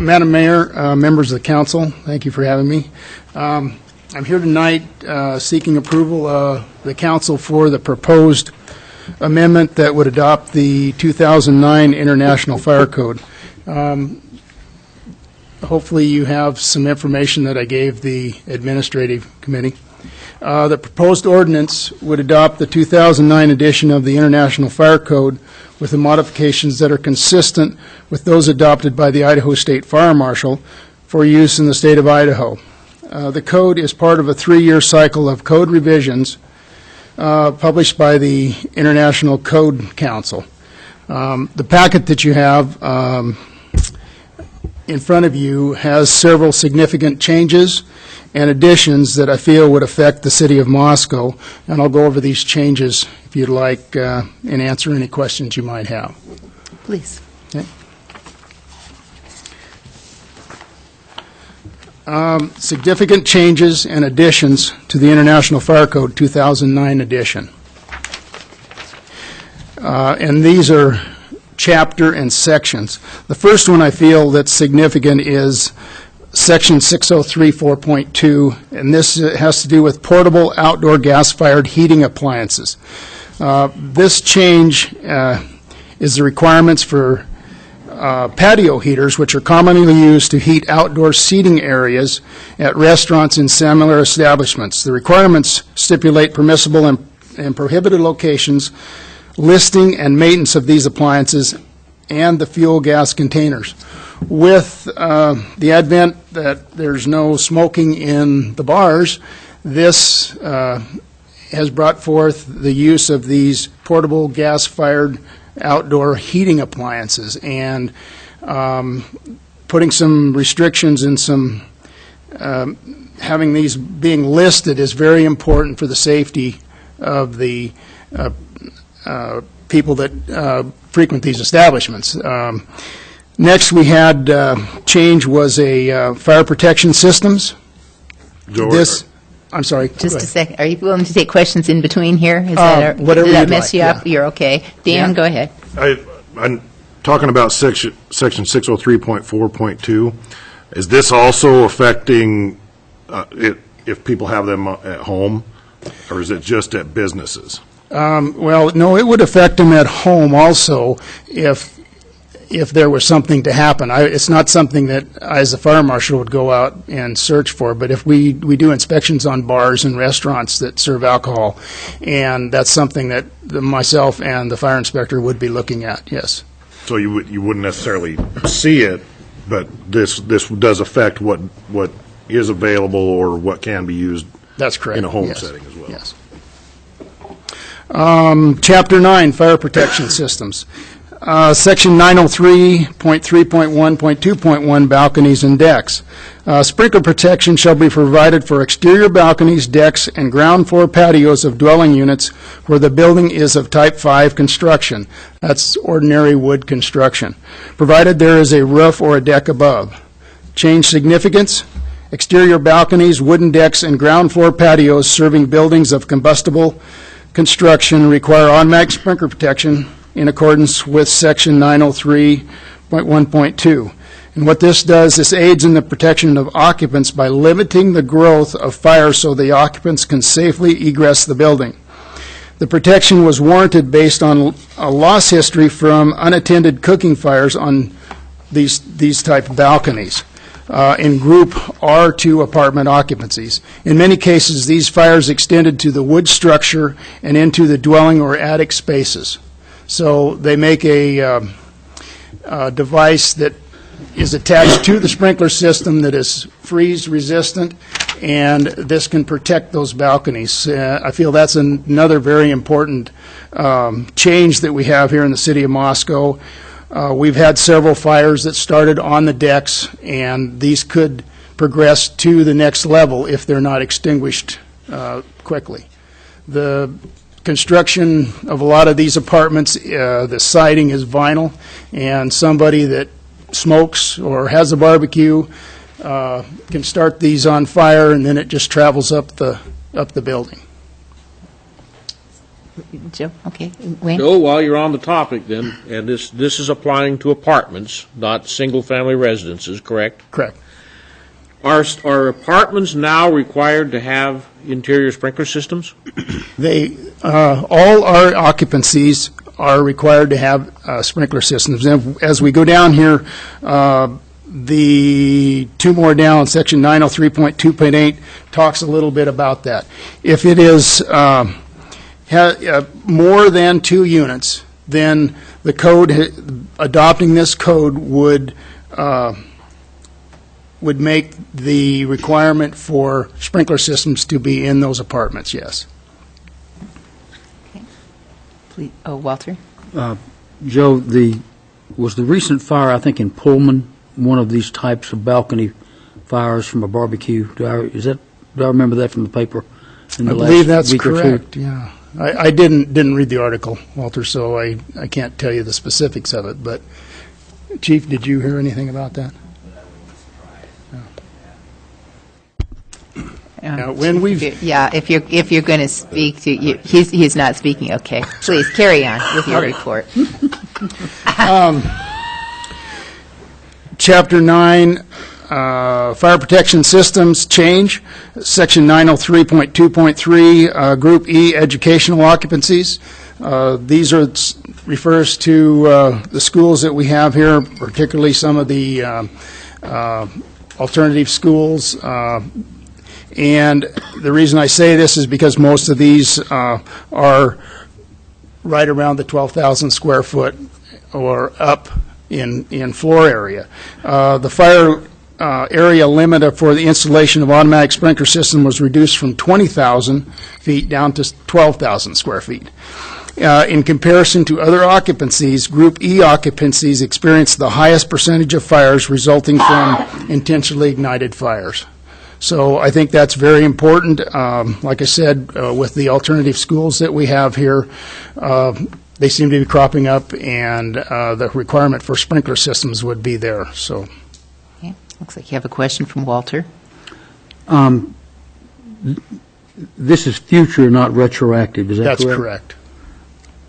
Madam Mayor, members of the council, thank you for having me. I'm here tonight seeking approval of the council for the proposed amendment that would adopt the 2009 International Fire Code. Hopefully you have some information that I gave the administrative committee. The proposed ordinance would adopt the 2009 edition of the International Fire Code with the modifications that are consistent with those adopted by the Idaho State Fire Marshal for use in the state of Idaho. The code is part of a 3-year cycle of code revisions published by the International Code Council. The packet that you have in front of you has several significant changes and additions that I feel would affect the city of Moscow, and I'll go over these changes if you'd like and answer any questions you might have. Please. Okay. Significant changes and additions to the International Fire Code 2009 edition. And these are chapter and sections. The first one I feel that's significant is Section 603.4.2, and this has to do with portable outdoor gas-fired heating appliances. This change is the requirements for patio heaters, which are commonly used to heat outdoor seating areas at restaurants and similar establishments. The requirements stipulate permissible and prohibited locations, listing and maintenance of these appliances, and the fuel gas containers. With the advent that there's no smoking in the bars, this has brought forth the use of these portable gas-fired outdoor heating appliances, and putting some restrictions and some having these being listed is very important for the safety of the people that frequent these establishments. Next, we had change was a fire protection systems. This, I'm sorry. Just a second. Are you willing to take questions in between here? Whatever did that you'd mess like, you up? yeah. You're okay. Dan, Yeah. go ahead. I'm talking about section 603.4.2. Is this also affecting if people have them at home, or is it just at businesses? Well, no, it would affect them at home also if there was something to happen. It's not something that I, as a fire marshal, would go out and search for, but if we do inspections on bars and restaurants that serve alcohol, and that's something that myself and the fire inspector would be looking at, yes. So you wouldn't necessarily see it, but this does affect what is available or what can be used. That's correct. In a home yes. setting as well. Yes. Chapter 9, Fire Protection Systems. Section 903.3.1.2.1, balconies and decks. Sprinkler protection shall be provided for exterior balconies, decks, and ground floor patios of dwelling units where the building is of type 5 construction. That's ordinary wood construction, provided there is a roof or a deck above. Change significance. Exterior balconies, wooden decks, and ground floor patios serving buildings of combustible construction require automatic sprinkler protection in accordance with Section 903.1.2. And what this does, this aids in the protection of occupants by limiting the growth of fire so the occupants can safely egress the building. The protection was warranted based on a loss history from unattended cooking fires on these type of balconies in Group R2 apartment occupancies. In many cases, these fires extended to the wood structure and into the dwelling or attic spaces. So they make a device that is attached to the sprinkler system that is freeze resistant, and this can protect those balconies. I feel that's another very important change that we have here in the city of Moscow. We've had several fires that started on the decks, and these could progress to the next level if they're not extinguished quickly. The construction of a lot of these apartments, the siding is vinyl, and somebody that smokes or has a barbecue can start these on fire, and then it just travels up the building. Joe, okay. Wayne? Joe, while you're on the topic then, and this is applying to apartments, not single-family residences, correct? Correct. Are apartments now required to have interior sprinkler systems? They, all our occupancies are required to have sprinkler systems. And as we go down here, the two more down, section 903.2.8 talks a little bit about that. If it is more than 2 units, then the code, adopting this code would make the requirement for sprinkler systems to be in those apartments, yes. Please. Oh, Walter? Joe, was the recent fire, I think in Pullman, one of these types of balcony fires from a barbecue? Do I remember that from the paper in the I believe last that's week or two? correct, yeah. I didn't read the article, Walter, so I can't tell you the specifics of it, but Chief, did you hear anything about that? When we've Yeah, if you're going to speak to, he's not speaking, okay. Please, carry on with your report. Chapter 9, Fire Protection Systems change, Section 903.2.3, Group E, Educational Occupancies. These refers to the schools that we have here, particularly some of the alternative schools. And the reason I say this is because most of these are right around the 12,000 square foot or up in floor area. The fire area limit for the installation of automatic sprinkler system was reduced from 20,000 feet down to 12,000 square feet. In comparison to other occupancies, Group E occupancies experienced the highest percentage of fires resulting from intentionally ignited fires. So I think that's very important. Like I said, with the alternative schools that we have here, they seem to be cropping up, and the requirement for sprinkler systems would be there. So, Okay. Looks like you have a question from Walter. This is future, not retroactive, is that correct? that's correct.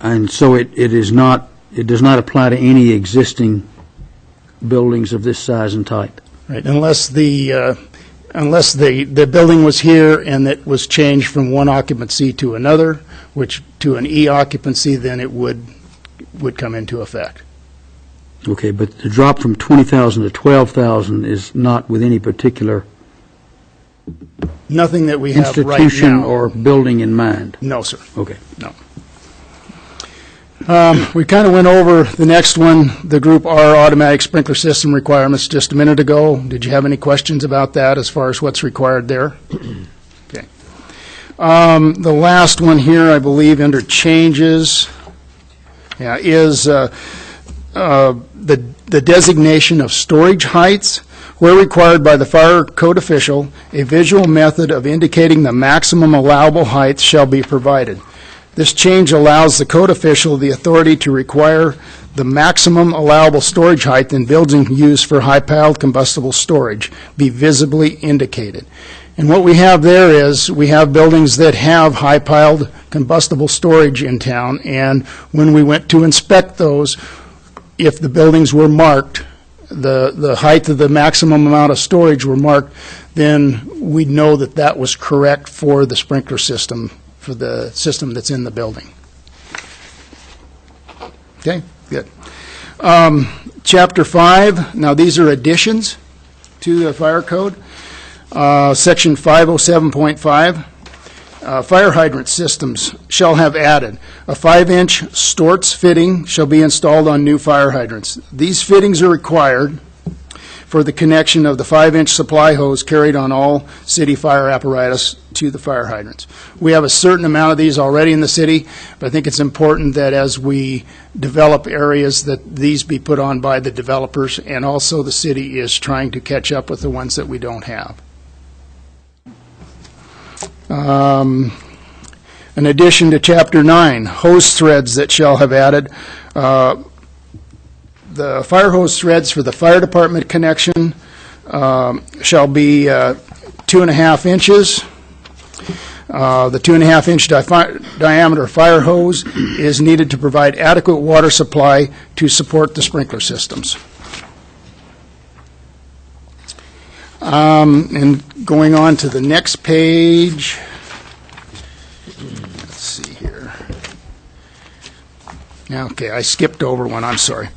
And so it does not apply to any existing buildings of this size and type? Right, unless the building was here and it was changed from one occupancy to another, which to an E occupancy, then it would come into effect. Okay, but the drop from 20,000 to 12,000 is not with any particular Nothing that we have right institution now. or building in mind? No, sir. Okay. No. We kind of went over the next one, the Group R automatic sprinkler system requirements just a minute ago. Did you have any questions about that as far as what's required there? Okay. The last one here, I believe, under changes, is the designation of storage heights. Where required by the fire code official, a visual method of indicating the maximum allowable height shall be provided. This change allows the code official the authority to require the maximum allowable storage height in buildings used for high-piled combustible storage be visibly indicated. And what we have there is we have buildings that have high-piled combustible storage in town, and when we went to inspect those, if the buildings were marked, the height of the maximum amount of storage were marked, then we'd know that that was correct for the sprinkler system, for the system that's in the building. Okay, good. Chapter 5, now these are additions to the fire code. Section 507.5, fire hydrant systems shall have added. A 5-inch Storts fitting shall be installed on new fire hydrants. These fittings are required for the connection of the 5-inch supply hose carried on all city fire apparatus to the fire hydrants. We have a certain amount of these already in the city, but I think it's important that as we develop areas that these be put on by the developers, and also the city is trying to catch up with the ones that we don't have. In addition to Chapter 9, hose threads that shall have added. The fire hose threads for the fire department connection shall be 2.5 inches. The 2.5-inch diameter fire hose is needed to provide adequate water supply to support the sprinkler systems. And going on to the next page, let's see here. Okay, I skipped over one, I'm sorry.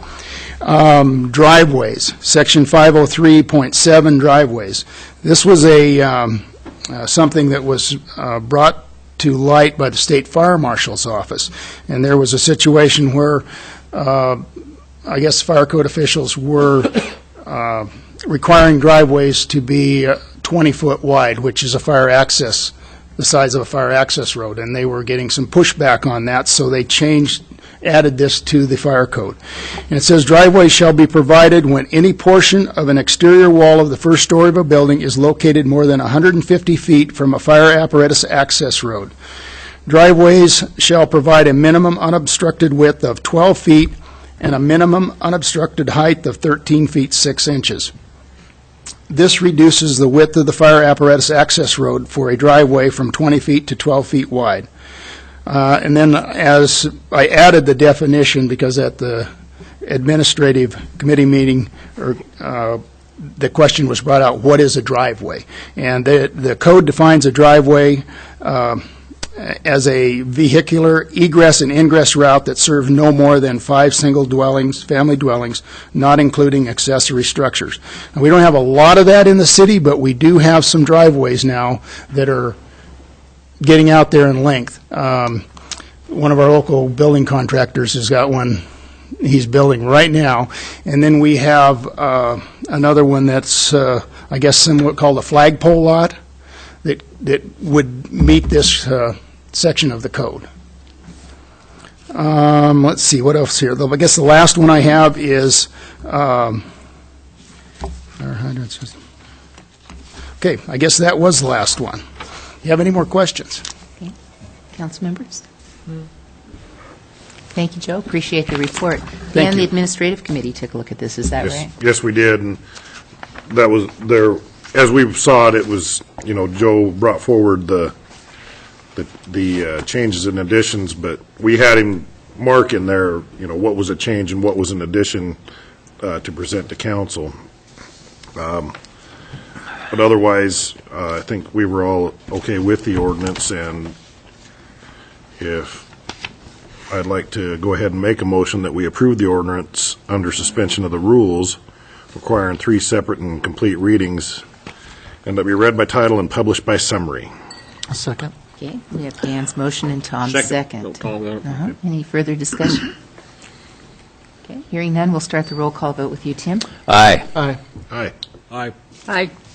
Driveways, section 503.7, driveways. This was something that was brought to light by the State Fire Marshal's office. And there was a situation where, I guess, fire code officials were requiring driveways to be 20-foot wide, which is the size of a fire access road, and they were getting some pushback on that, so they added this to the fire code. And it says driveways shall be provided when any portion of an exterior wall of the first story of a building is located more than 150 feet from a fire apparatus access road. Driveways shall provide a minimum unobstructed width of 12 feet and a minimum unobstructed height of 13 feet 6 inches. This reduces the width of the fire apparatus access road for a driveway from 20 feet to 12 feet wide. And then as I added the definition, because at the administrative committee meeting, the question was brought out, what is a driveway? And the code defines a driveway as a vehicular egress and ingress route that serves no more than 5 single dwellings, family dwellings, not including accessory structures. And we don't have a lot of that in the city, but we do have some driveways now that are getting out there in length. One of our local building contractors has got one he's building right now. And then we have another one that's, I guess, somewhat called a flagpole lot that would meet this section of the code. Let's see, what else here? I guess the last one I have is okay, I guess that was the last one. You have any more questions? Okay. Council members? Thank you, Joe. Appreciate the report. Thank and you. the administrative committee took a look at this. Is that right? Yes, we did, and that was there. As we saw it, it was, Joe brought forward the changes and additions, but we had him mark in there, what was a change and what was an addition to present to council. But otherwise, I think we were all okay with the ordinance, and if I'd like to go ahead and make a motion that we approve the ordinance under suspension of the rules, requiring 3 separate and complete readings, and that be read by title and published by summary. A second. Okay. We have Dan's motion and Tom's No, second. Tom, no. Any further discussion? Okay. Hearing none, we'll start the roll call vote with you, Tim. Aye. Aye. Aye. Aye.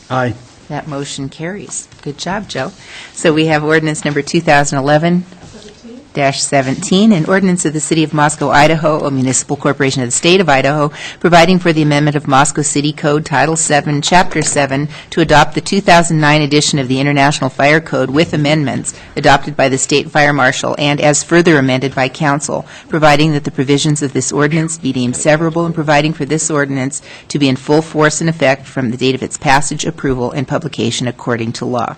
Aye. That motion carries. Good job, Joe. So we have ordinance number 2011-17, an ordinance of the City of Moscow, Idaho, a municipal corporation of the State of Idaho, providing for the amendment of Moscow City Code Title 7, Chapter 7, to adopt the 2009 edition of the International Fire Code with amendments adopted by the State Fire Marshal and as further amended by Council, providing that the provisions of this ordinance be deemed severable and providing for this ordinance to be in full force and effect from the date of its passage, approval, and publication according to law.